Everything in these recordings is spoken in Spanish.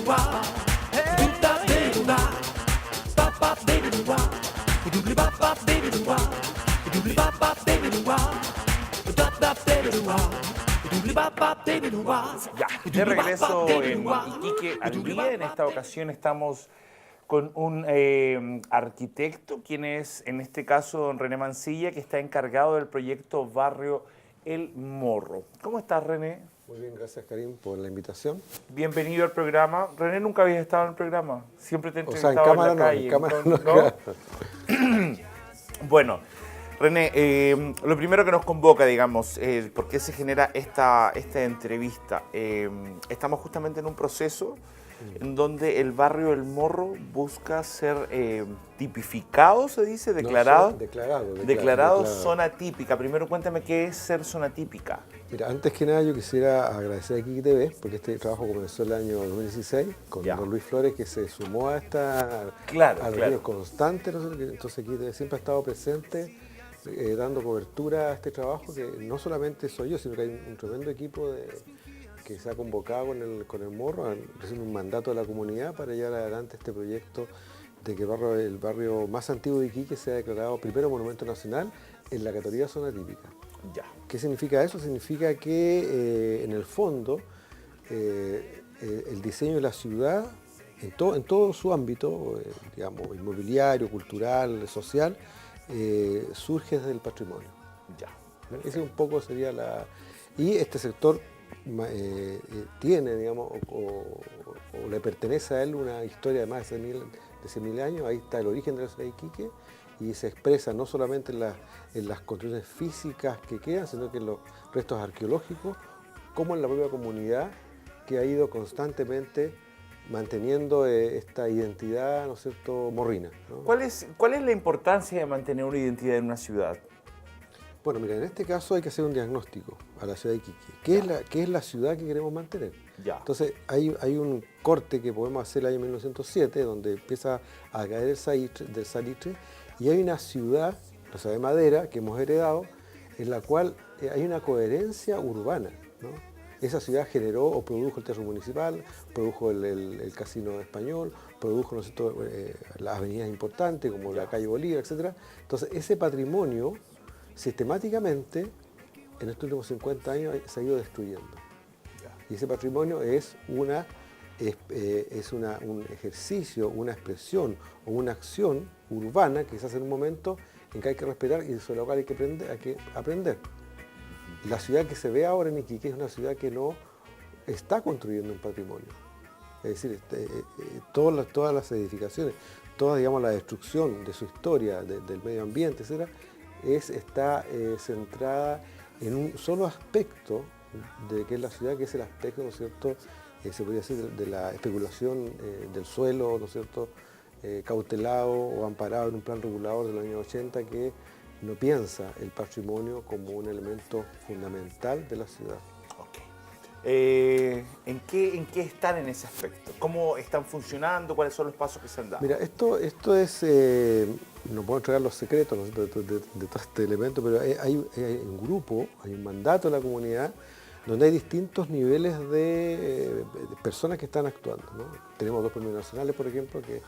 Ya, de regreso en Iquique al día. En esta ocasión estamos con un arquitecto, quien es, en este caso, don René Mancilla, que está encargado del proyecto Barrio El Morro. ¿Cómo estás, René? Muy bien, gracias, Karim, por la invitación. Bienvenido al programa. René, nunca habías estado en el programa. Siempre te he O sea, entrevistado en cámara la calle. en cámara ¿no? claro. Bueno, René, lo primero que nos convoca, digamos, por qué se genera esta entrevista. Estamos justamente en un proceso en donde el barrio El Morro busca ser tipificado, se dice, declarado. No, declarado zona típica. Primero cuéntame qué es ser zona típica. Mira, antes que nada yo quisiera agradecer a Iquique TV, porque este trabajo comenzó el año 2016 con don Luis Flores, que se sumó a esta reunión constante. Entonces Iquique TV siempre ha estado presente, dando cobertura a este trabajo, que no solamente soy yo, sino que hay un tremendo equipo que se ha convocado con el Morro, recibiendo un mandato de la comunidad para llevar adelante este proyecto de que el barrio más antiguo de Iquique sea declarado primero monumento nacional en la categoría zona típica. Ya. ¿Qué significa eso? Significa que en el fondo el diseño de la ciudad en todo su ámbito, digamos, inmobiliario, cultural, social, surge desde el patrimonio. Ya. Ese un poco sería Y este sector tiene, digamos, o le pertenece a él una historia de más de 100.000 años. Ahí está el origen de la ciudad de Iquique y se expresa no solamente en las construcciones físicas que quedan, sino que en los restos arqueológicos, como en la propia comunidad que ha ido constantemente manteniendo esta identidad, ¿no es cierto?, morrina, ¿no? ¿Cuál es la importancia de mantener una identidad en una ciudad? Bueno, mira, en este caso hay que hacer un diagnóstico a la ciudad de Iquique. ¿Qué es la ciudad que queremos mantener? Ya. Entonces, hay un corte que podemos hacer el año 1907, donde empieza a caer del salitre, y hay una ciudad, la ciudad de madera, que hemos heredado, en la cual hay una coherencia urbana, ¿no? Esa ciudad generó o produjo el teatro municipal, produjo el casino español, produjo, ¿no es cierto?, las avenidas importantes como la calle Bolívar, etc. Entonces, ese patrimonio sistemáticamente en estos últimos 50 años se ha ido destruyendo. Y ese patrimonio es un ejercicio, una expresión o una acción urbana que se hace en un momento en que hay que respetar y sobre lo cual hay que aprender. La ciudad que se ve ahora en Iquique es una ciudad que no está construyendo un patrimonio. Es decir, todas las edificaciones, toda, digamos, la destrucción de su historia, del medio ambiente, etc., está centrada en un solo aspecto de que es la ciudad, que es el aspecto, ¿no es cierto?, se podría decir, de la especulación del suelo, ¿no es cierto?, cautelado o amparado en un plan regulador de los años 80 que no piensa el patrimonio como un elemento fundamental de la ciudad. ¿En qué están en ese aspecto? ¿Cómo están funcionando? ¿Cuáles son los pasos que se han dado? Mira, esto es, no puedo entregar los secretos, ¿no?, de todo este elemento, pero hay un grupo, hay un mandato de la comunidad donde hay distintos niveles de personas que están actuando, ¿no? Tenemos dos premios nacionales, por ejemplo, que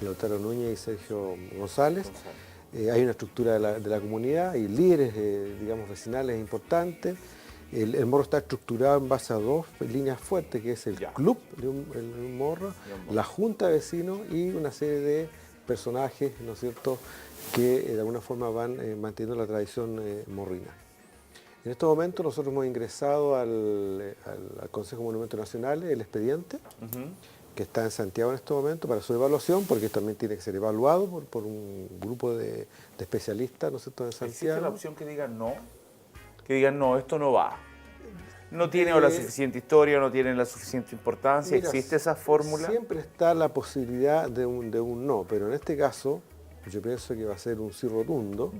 Lautaro Núñez y Sergio González. Hay una estructura de la comunidad, hay líderes, digamos, vecinales importantes. El Morro está estructurado en base a dos líneas fuertes, que es el club de un morro, la junta de vecinos y una serie de personajes, ¿no es cierto?, que de alguna forma van manteniendo la tradición morrina. En estos momentos nosotros hemos ingresado al Consejo de Monumentos Nacionales el expediente, que está en Santiago en este momento para su evaluación, porque también tiene que ser evaluado por un grupo de especialistas, ¿no es cierto?, en Santiago. ¿Existe la opción que digan no? Que digan no, esto no va. No tiene la suficiente historia, no tiene la suficiente importancia. Mira, ¿existe esa fórmula? Siempre está la posibilidad de un no, pero en este caso yo pienso que va a ser un sí rotundo,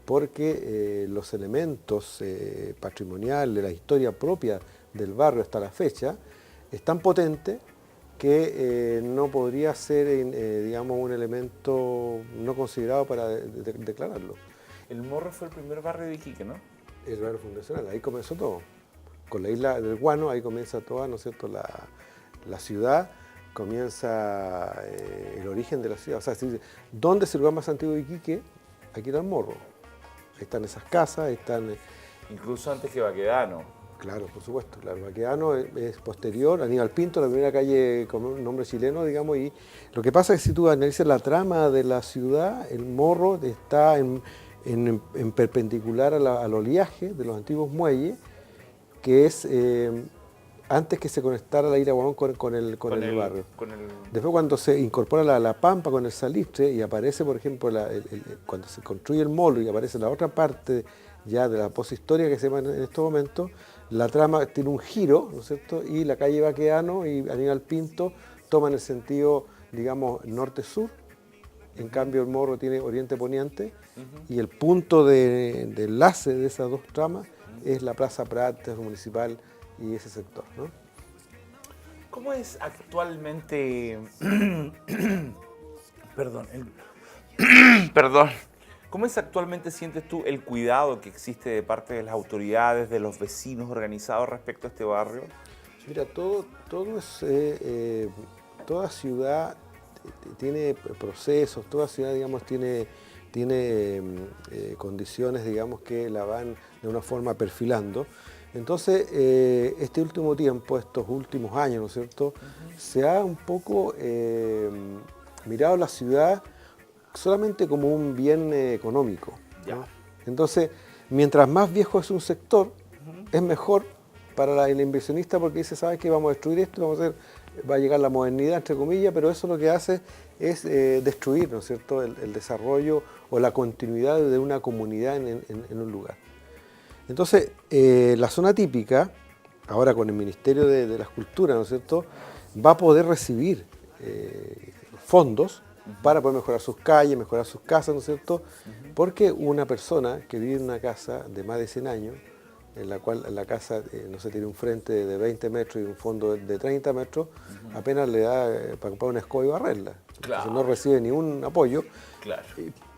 porque los elementos patrimoniales, la historia propia del barrio hasta la fecha, es tan potente que no podría ser, digamos, un elemento no considerado para declararlo. El Morro fue el primer barrio de Iquique, ¿no? El barrio fundacional, ahí comenzó todo. Con la isla del Guano, ahí comienza toda, ¿no es cierto?, la ciudad, comienza el origen de la ciudad. O sea, si, ¿dónde es el lugar más antiguo de Iquique? Aquí era el Morro. Ahí están esas casas, ahí están... Incluso antes que Baquedano. Claro, por supuesto. Claro, Baquedano es posterior, Aníbal Pinto, la primera calle con un nombre chileno, digamos, y lo que pasa es que si tú analizas la trama de la ciudad, el Morro está en perpendicular al oleaje de los antiguos muelles, que es antes que se conectara la Iraguamón con el barrio. Después cuando se incorpora la Pampa con el Salitre y aparece, por ejemplo, cuando se construye el molo y aparece la otra parte ya de la poshistoria que se llama en estos momentos, la trama tiene un giro, ¿no es cierto? Y la calle Baquedano y Aníbal Pinto toman el sentido, digamos, norte-sur. En cambio, el Morro tiene oriente-poniente y el punto de enlace de esas dos tramas es la Plaza Prat, Teatro Municipal y ese sector, ¿no? ¿Cómo es actualmente... Perdón. Perdón. ¿Cómo es actualmente, sientes tú, el cuidado que existe de parte de las autoridades, de los vecinos organizados respecto a este barrio? Mira, toda ciudad tiene procesos, toda ciudad, digamos, tiene condiciones, digamos, que la van de una forma perfilando. Entonces, este último tiempo, estos últimos años, ¿no es cierto?, se ha un poco mirado la ciudad solamente como un bien económico, ¿no? Entonces, mientras más viejo es un sector, es mejor para el inversionista porque dice, ¿sabes qué? Vamos a destruir esto, va a llegar la modernidad, entre comillas, pero eso lo que hace es destruir, ¿no es cierto?, el desarrollo o la continuidad de una comunidad en un lugar. Entonces, la zona típica, ahora con el Ministerio de las Culturas, ¿no es cierto?, va a poder recibir fondos para poder mejorar sus calles, mejorar sus casas, ¿no es cierto?, porque una persona que vive en una casa de más de 100 años, en la cual la casa, no sé, tiene un frente de 20 metros y un fondo de 30 metros, apenas le da para comprar una escoba y barrerla. Claro. Entonces no recibe ningún apoyo. Claro.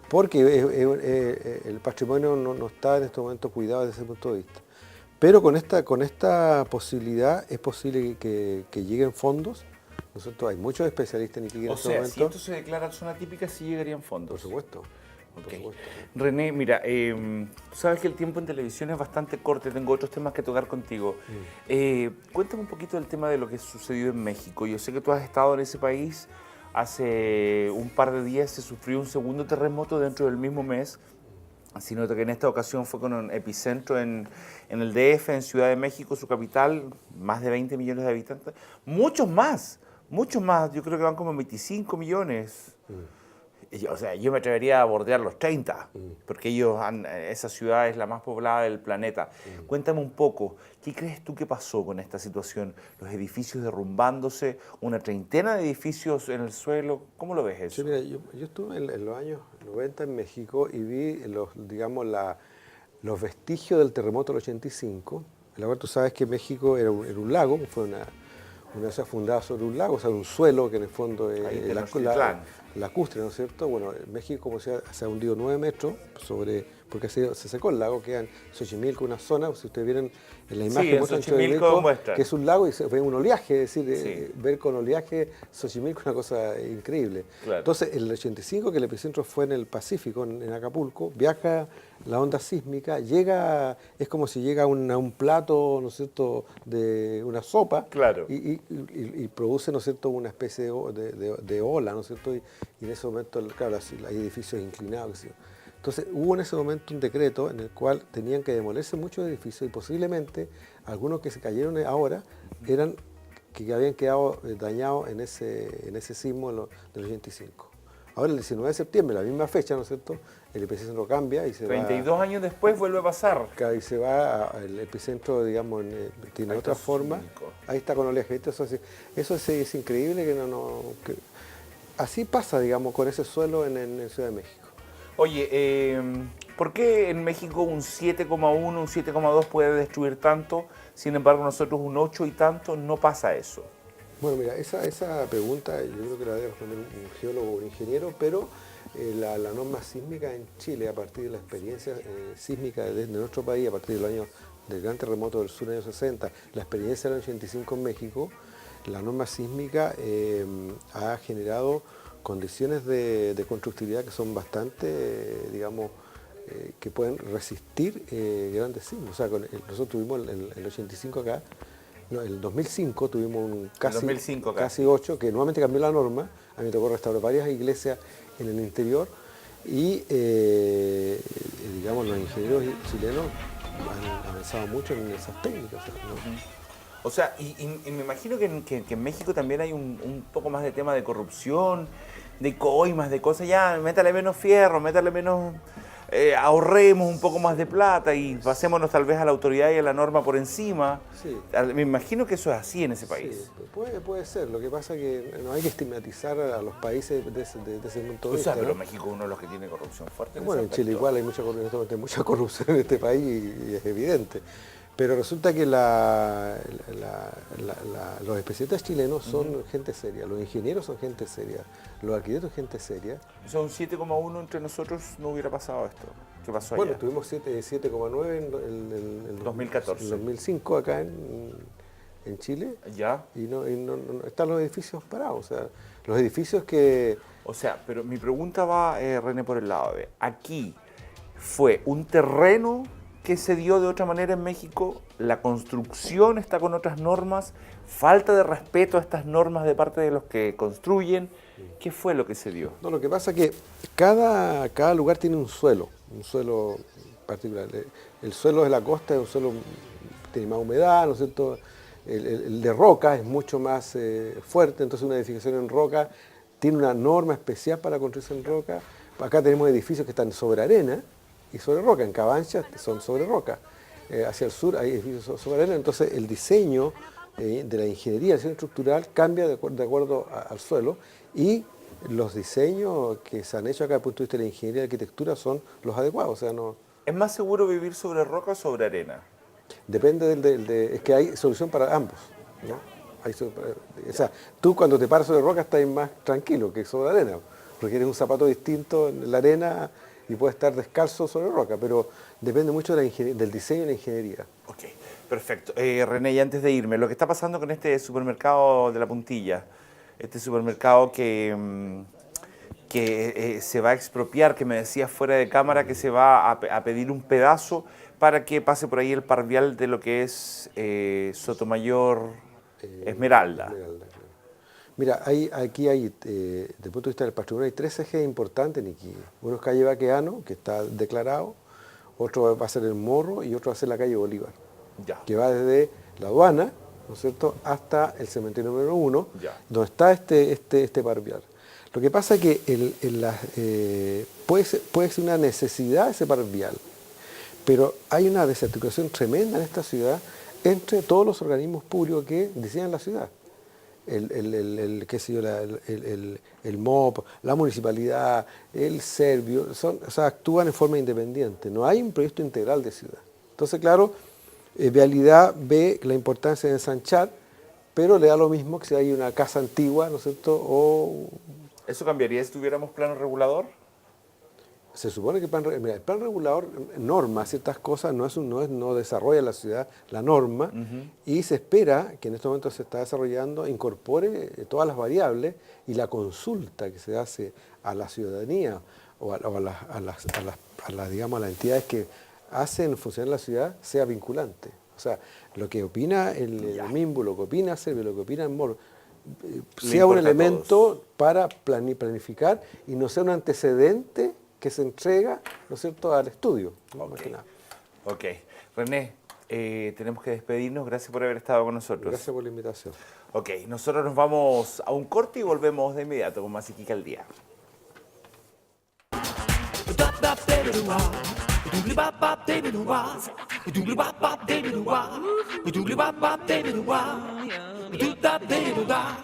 Porque el patrimonio no está en este momento cuidado desde ese punto de vista. Pero con esta posibilidad es posible que lleguen fondos, ¿no es cierto? Hay muchos especialistas en Iquique en este momento. Si esto se declara zona típica, sí llegarían fondos. Por supuesto. Okay. René, mira, sabes que el tiempo en televisión es bastante corto, tengo otros temas que tocar contigo. Cuéntame un poquito del tema de lo que sucedió en México. Yo sé que tú has estado en ese país. Hace un par de días se sufrió un segundo terremoto dentro del mismo mes, sino que en esta ocasión fue con un epicentro en el DF, en Ciudad de México, su capital, más de 20 millones de habitantes. Muchos más, yo creo que van como 25 millones. O sea, yo me atrevería a bordear los 30, porque esa ciudad es la más poblada del planeta. Cuéntame un poco, ¿qué crees tú que pasó con esta situación? Los edificios derrumbándose, una treintena de edificios en el suelo, ¿cómo lo ves eso? Sí, mira, yo estuve en los años 90 en México y vi los vestigios del terremoto del 85. En la cual tú sabes que México era un lago, fue una ciudad fundada sobre un lago, o sea, un suelo que en el fondo es lacustre, ¿no es cierto? Bueno, México como se ha hundido 9 metros porque se secó el lago, quedan Xochimilco, una zona, si ustedes vieron en la imagen, que es un lago y se ve un oleaje, es decir, ver con oleaje Xochimilco es una cosa increíble. Claro. Entonces, en el 85, que el epicentro fue en el Pacífico, en Acapulco, viaja la onda sísmica, es como si llega a un plato, ¿no es cierto?, de una sopa, claro, y produce, ¿no es cierto?, una especie de ola, ¿no es cierto?, y en ese momento, claro, hay edificios inclinados, ¿sí? Entonces hubo en ese momento un decreto en el cual tenían que demolerse muchos edificios y posiblemente algunos que se cayeron ahora eran que habían quedado dañados en ese sismo del 85. Ahora el 19 de septiembre, la misma fecha, ¿no es cierto?, el epicentro cambia y se 32 años después vuelve a pasar. Y se va, el epicentro, digamos, tiene otra forma. Ahí está con oleaje. Eso es increíble que así pasa, digamos, con ese suelo en Ciudad de México. Oye, ¿por qué en México un 7,1, un 7,2 puede destruir tanto? Sin embargo, nosotros un 8 y tanto, no pasa eso. Bueno, mira, esa pregunta yo creo que la debe responder un geólogo o un ingeniero, pero la norma sísmica en Chile, a partir de la experiencia sísmica de nuestro país, a partir del gran terremoto del sur en los años 60, la experiencia del 85 en México, la norma sísmica ha generado condiciones de constructividad que son bastante, digamos, que pueden resistir grandes sismos. O sea, nosotros tuvimos el 85 acá, no, el 2005 tuvimos un casi 8, que nuevamente cambió la norma. A mí me tocó restaurar varias iglesias en el interior y, digamos, los ingenieros chilenos han avanzado mucho en esas técnicas. O sea, y me imagino que en México también hay un poco más de tema de corrupción, de coimas, de cosas. Ya, métale menos fierro, métale menos... ahorremos un poco más de plata y pasémonos tal vez a la autoridad y a la norma por encima. Sí. Me imagino que eso es así en ese país. Sí, puede ser. Lo que pasa es que no hay que estigmatizar a los países de ese punto de vista. O sea, pero ¿no? México es uno de los que tiene corrupción fuerte. Bueno, en Chile igual hay mucha corrupción en este país y es evidente. Pero resulta que los especialistas chilenos son gente seria, los ingenieros son gente seria, los arquitectos gente seria. O sea, un 7,1 entre nosotros no hubiera pasado esto. ¿Qué pasó allá? Bueno, tuvimos 7,9 en 2014. En 2005 acá en Chile. ¿Ya? Y no están los edificios parados. O sea, los edificios que... O sea, pero mi pregunta va, René, por el lado de... Aquí fue un terreno que se dio de otra manera en México, la construcción está con otras normas, falta de respeto a estas normas de parte de los que construyen. ¿Qué fue lo que se dio? No, lo que pasa es que cada lugar tiene un suelo particular. El suelo de la costa es un suelo que tiene más humedad, ¿no es cierto? El de roca es mucho más fuerte, entonces una edificación en roca tiene una norma especial para construirse en roca. Acá tenemos edificios que están sobre arena y sobre roca, en Cabanchas son sobre roca. Hacia el sur hay edificios sobre arena, entonces el diseño de la ingeniería, el diseño estructural cambia de acuerdo al suelo y los diseños que se han hecho acá desde el punto de vista de la ingeniería y la arquitectura son los adecuados. O sea, no, ¿Es más seguro vivir sobre roca o sobre arena? depende es que hay solución para ambos, ¿no? O sea, tú cuando te paras sobre roca estás más tranquilo que sobre arena, porque tienes un zapato distinto en la arena y puedes estar descalzo sobre roca, pero depende mucho del diseño y la ingeniería. Ok, perfecto. René, y antes de irme, lo que está pasando con este supermercado de La Puntilla, este supermercado que se va a expropiar, que me decías fuera de cámara que se va a pedir un pedazo para que pase por ahí el parvial de lo que es Sotomayor Esmeralda. Claro. Mira, aquí hay, desde el punto de vista del patrimonio, hay 3 ejes importantes en Iquique. Uno es calle Baqueano, que está declarado, otro va a ser el Morro y otro va a ser la calle Bolívar, Ya. que va desde la aduana, ¿no es cierto?, hasta el cementerio número 1, Ya. donde está este parvial. Lo que pasa es que puede ser una necesidad ese parvial, pero hay una desarticulación tremenda en esta ciudad entre todos los organismos públicos que diseñan la ciudad. Qué sé yo, el MOP, la municipalidad, el Servio, actúan en forma independiente. No hay un proyecto integral de ciudad. Entonces, claro, Vialidad ve la importancia de ensanchar, pero le da lo mismo que si hay una casa antigua, ¿no es cierto? ¿Eso cambiaría si tuviéramos plano regulador? Se supone que el plan regulador norma ciertas cosas, no desarrolla la ciudad la norma, y se espera que en este momento se está desarrollando, incorpore todas las variables y la consulta que se hace a la ciudadanía o a las entidades que hacen funcionar la ciudad sea vinculante. O sea, lo que opina el MIMBU, lo que opina Servio, lo que opina el MOR, sea un elemento para planificar y no sea un antecedente que se entrega, ¿no es cierto?, al estudio. Más que nada. Ok. René, tenemos que despedirnos. Gracias por haber estado con nosotros. Gracias por la invitación. Ok, nosotros nos vamos a un corte y volvemos de inmediato con más Iquique al Día. Doobly bop bop, baby, do wah. Doobly bop bop, baby, do wah. Do da baby do da.